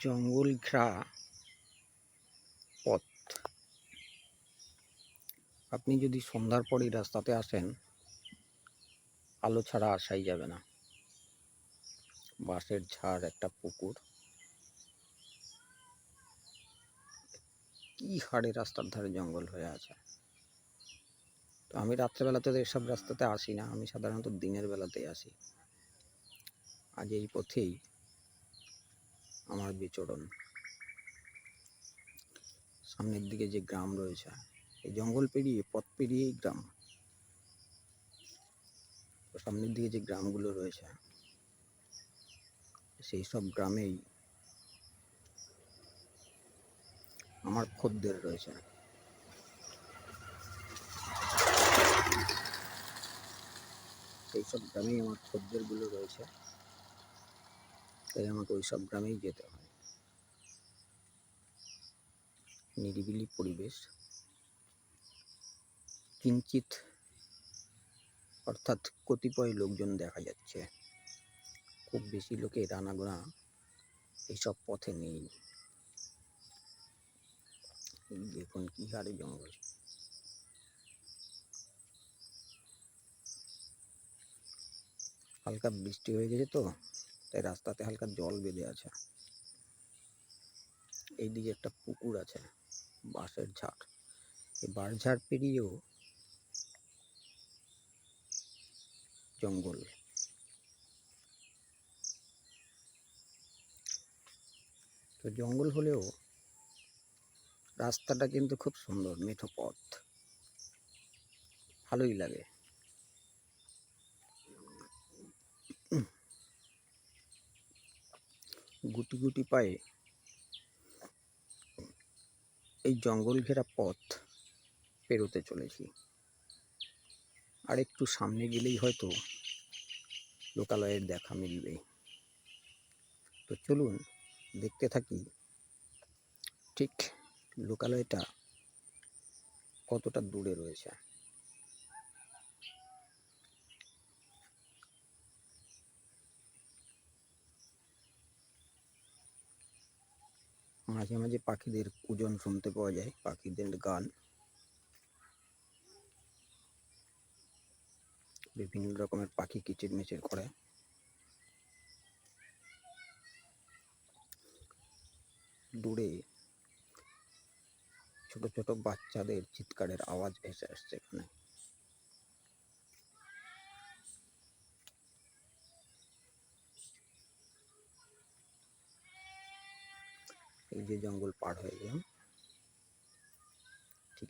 জঙ্গল ঘেরা পথ। আপনি যদি সন্ধ্যার পরই রাস্তাতে আসেন, আলো ছাড়া আসাই যাবে না। বাঁশের ঝাড়, একটা পুকুর, কি হারে রাস্তার ধারে জঙ্গল হয়ে আছে। তো আমি রাত্রেবেলাতে তো এসব রাস্তাতে আসি না, আমি সাধারণত দিনের বেলাতেই আসি। আজ এই পথেই আমার বিচরণ। সামনের দিকে যে গ্রাম রয়েছে, এই জঙ্গল পেরিয়ে, পথ পেরিয়েই গ্রাম। তো সামনের দিকে যে গ্রামগুলো রয়েছে, সেই সব গ্রামেই আমার খদ্দের রয়েছে। সেই সব গ্রামেই আমার খদ্দেরগুলো রয়েছে, তাই আমাকে ওই সব গ্রামেই যেতে হয়। নিরিবিলি পরিবেশ, কিঞ্চিত অর্থাৎ কতিপয় লোকজন দেখা যাচ্ছে, খুব বেশি লোকের আনাগোনা এইসব পথে নেই। দেখুন কি হারে জঙ্গল। হালকা বৃষ্টি হয়ে গেছে তো, তাই রাস্তাতে হালকা জল বেঁধে আছে। এইদিকে একটা পুকুর আছে, বাঁশের ঝাড়। এই বাঁশ ঝাড় পেরিয়েও জঙ্গল। তো জঙ্গল হলেও রাস্তাটা কিন্তু খুব সুন্দর, মেঠো পথ, ভালোই লাগে। গুটি গুটি পায়ে এই জঙ্গল ঘেরা পথ পেরোতে চলেছি। আর একটু সামনে গেলেই হয়তো লোকালয়ের দেখা মিলবে। তো চলুন দেখতে থাকি ঠিক লোকালয়টা কতটা দূরে রয়েছে। মাঝে মাঝে পাখিদের কুজন শুনতে পাওয়া যায়, পাখিদের গান। বিভিন্ন রকমের পাখি কিচিরমিচির করে। দূরে ছোট ছোট বাচ্চাদের চিৎকারের আওয়াজ ভেসে আসছে এখানে। এই যে জঙ্গল পার হয়ে গেলাম, ঠিক